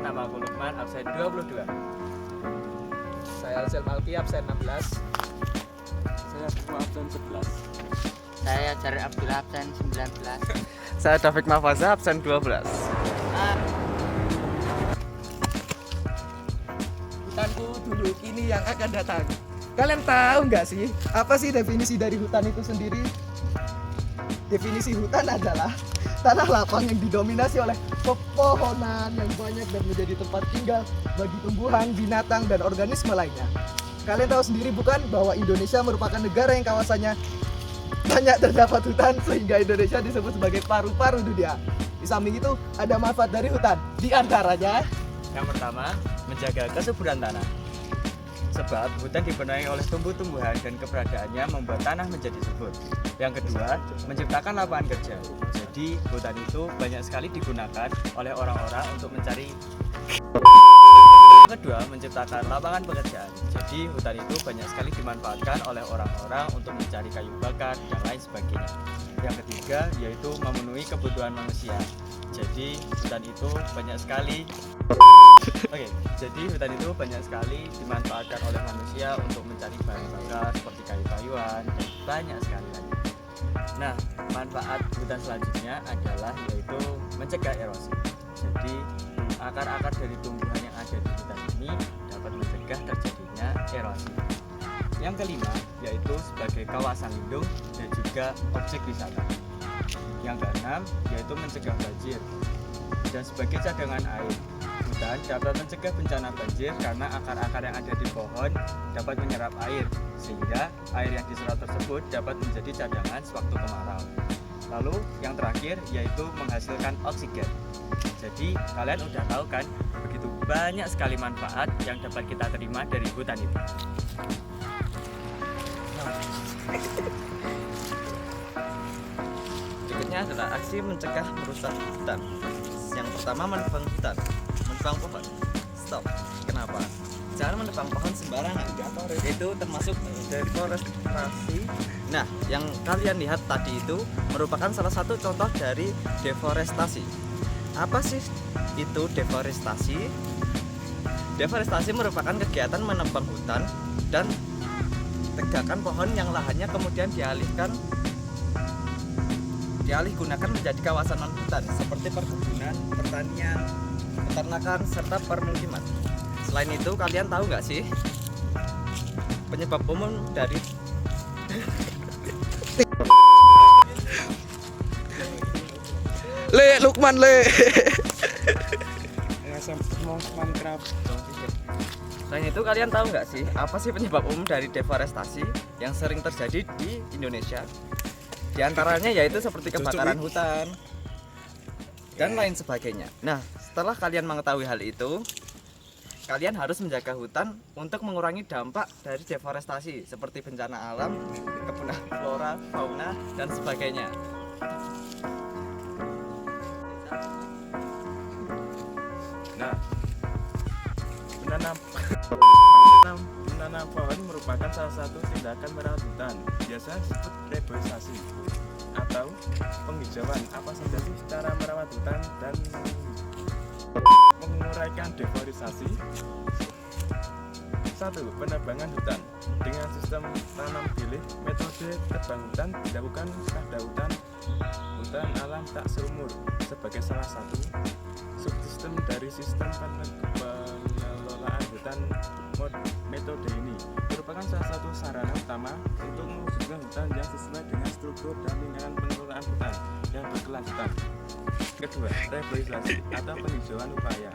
nama aku Lukman, absen 22. Saya Alzel Malki, absen 16. Saya Bukma, absen 11. Saya Jarir Abdullah, absen 19. Saya Taufik Mahfaza, absen 12. Hutanku dulu, kini yang akan datang. Kalian tahu nggak sih, apa sih definisi dari hutan itu sendiri? Definisi hutan adalah tanah lapang yang didominasi oleh pepohonan yang banyak dan menjadi tempat tinggal bagi tumbuhan, binatang, dan organisme lainnya. Kalian tahu sendiri bukan bahwa Indonesia merupakan negara yang kawasannya banyak terdapat hutan sehingga Indonesia disebut sebagai paru-paru dunia. Di samping itu ada manfaat dari hutan, di antaranya Yang pertama, menjaga kesuburan tanah. Sebab hutan dipenuhi oleh tumbuh-tumbuhan dan keberadaannya membuat tanah menjadi subur. Yang kedua, menciptakan lapangan kerja. Jadi, hutan itu banyak sekali digunakan oleh orang-orang untuk mencari. Yang kedua, menciptakan lapangan pekerjaan. Jadi, hutan itu banyak sekali dimanfaatkan oleh orang-orang untuk mencari kayu bakar dan lain sebagainya. Yang ketiga, yaitu memenuhi kebutuhan manusia. Jadi, hutan itu banyak sekali jadi hutan itu banyak sekali dimanfaatkan oleh manusia untuk mencari bahan bakar seperti kayu-kayuan dan banyak sekali lagi. Nah, manfaat hutan selanjutnya adalah yaitu mencegah erosi. Jadi, akar-akar dari tumbuhan yang ada di hutan ini dapat mencegah terjadinya erosi. Yang kelima, yaitu sebagai kawasan lindung dan juga objek wisata. Yang keenam, yaitu mencegah banjir dan sebagai cadangan air. Hutan dapat mencegah bencana banjir karena akar-akar yang ada di pohon dapat menyerap air, sehingga air yang diserap tersebut dapat menjadi cadangan sewaktu kemarau. Lalu yang terakhir yaitu menghasilkan oksigen. Jadi kalian udah tahu kan, begitu banyak sekali manfaat yang dapat kita terima dari hutan itu. Berikutnya adalah aksi mencegah merusak hutan. Yang pertama, menebang hutan. Menebang pohon. Stop. Kenapa? Jangan menebang pohon sembarangan. Itu termasuk deforestasi. Nah, yang kalian lihat tadi itu merupakan salah satu contoh dari deforestasi. Apa sih itu deforestasi? Deforestasi merupakan kegiatan menebang hutan dan tegakkan pohon yang lahannya kemudian dialih gunakan menjadi kawasan non hutan seperti perkebunan, pertanian, peternakan, serta permukiman. Selain itu, kalian tahu nggak sih penyebab umum dari Lukman. Selain itu, kalian tahu nggak sih apa sih penyebab umum dari deforestasi yang sering terjadi di Indonesia? Di antaranya yaitu seperti kebakaran hutan dan lain sebagainya. Nah, setelah kalian mengetahui hal itu, kalian harus menjaga hutan untuk mengurangi dampak dari deforestasi seperti bencana alam, kepunah flora, fauna, dan sebagainya. Nah, menanam pohon merupakan salah satu tindakan merawat hutan. Biasa disebut reboisasi atau penghijauan. Apa saja sih cara merawat hutan dan menguraikan deforestasi? 1. Penebangan hutan dengan sistem tanam pilih. Metode tebang hutan dilakukan pada hutan alam tak seumur sebagai salah satu subsistem dari sistem pengelolaan hutan. Metode ini merupakan salah satu sarana utama untuk mewujudkan hutan yang sesuai dengan struktur dan lingkaran pengelolaan hutan yang berkelanjutan. Kedua, reboisasi atau penghijauan upaya.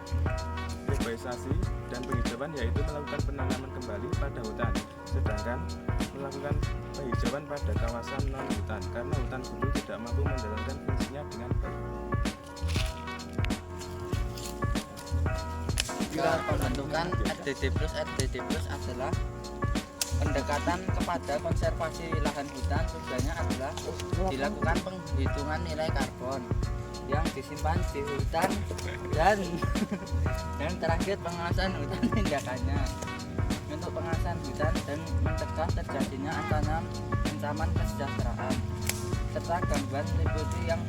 Reboisasi dan penghijauan yaitu melakukan penanaman kembali pada hutan, sedangkan melakukan penghijauan pada kawasan non hutan karena hutan dulu tidak mampu menjalankan fungsinya dengan baik. Pembentukan RDD+ adalah pendekatan kepada konservasi lahan hutan. Tujuannya adalah dilakukan penghitungan nilai karbon yang disimpan di hutan dan terakhir pengawasan hutan tindakannya untuk pengawasan hutan dan mencegah terjadinya ancaman kesejahteraan serta gangguan lingkungan yang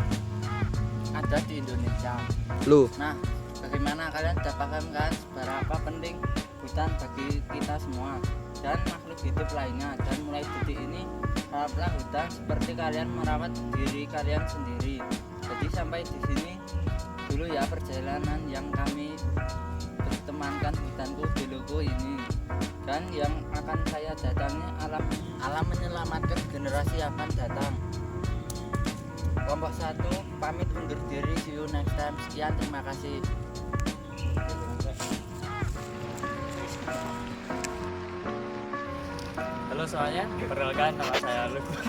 ada di Indonesia. Lu Nah, bagaimana kalian sudah paham kan seberapa penting hutan bagi kita semua dan makhluk hidup lainnya. Dan mulai detik ini rawatlah hutan seperti kalian merawat diri kalian sendiri. Jadi sampai di sini dulu ya perjalanan yang kami bertemankan hutanku duluku ini. Dan yang akan saya datangi alam menyelamatkan generasi yang akan datang. Kelompok 1 pamit undur diri, see you next time. Sekian, terima kasih. Halo semuanya, perkenalkan nama saya Lukman.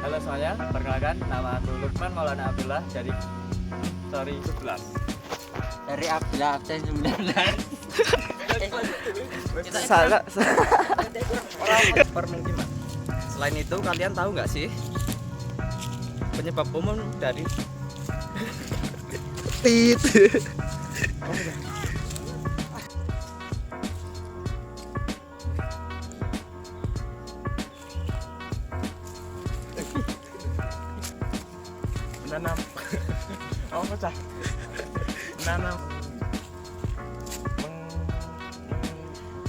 Halo semuanya, perkenalkan nama aku Lukman Maulana Abdullah dari Story 11. Dari Abdullah absen 19. Salah. Permukiman. Selain itu, kalian tahu nggak sih penyebab umum dari Tit. menanam oh pecah menanam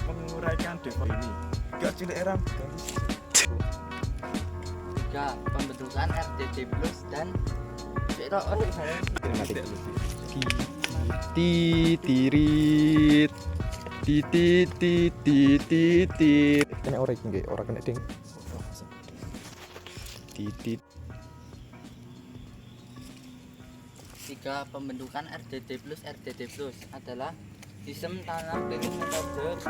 menguraikan depo ini gak cilik eram 3 pembentukan RDD Plus dan Titirit. Tititit. Kena orang nggih, ora kena ding. Titit. 3 pembentukan RDD Plus adalah sistem tanam dengan metode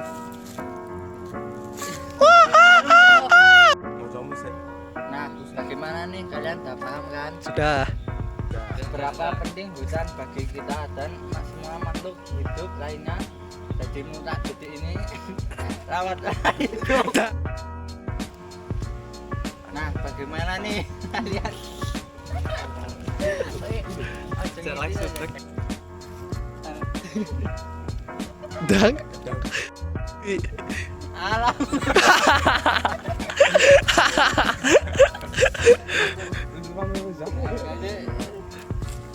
Nah, bagaimana nih, kalian udah paham kan Sudah. berapa penting hutan bagi kita dan semua makhluk hidup lainnya. Jadi mulai detik ini rawatlah hidup. Nah, bagaimana nih kalian? Dang. Alam.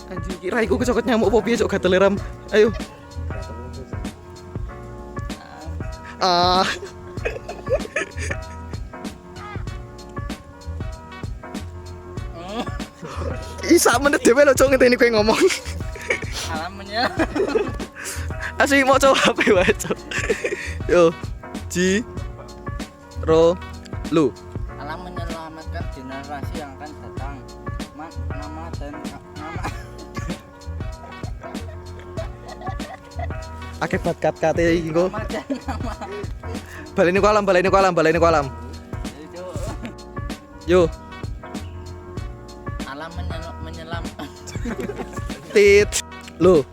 Anjing kira iku kecokot nyamuk apa piye cok gatel ram. Ayo. Ah. Isa menit dhewe lho cok ngenteni kowe ngomong. Alamnya Asli mau coba apa wae cok. Yo. Ji. Ro. Lu. alam menyelamatkan generasi yang akan datang. Nama dan nama Akibat kat-kate iki kok. nama dan nama Baleni ku alam. itu Yo. alam menyelam Tit. Lu.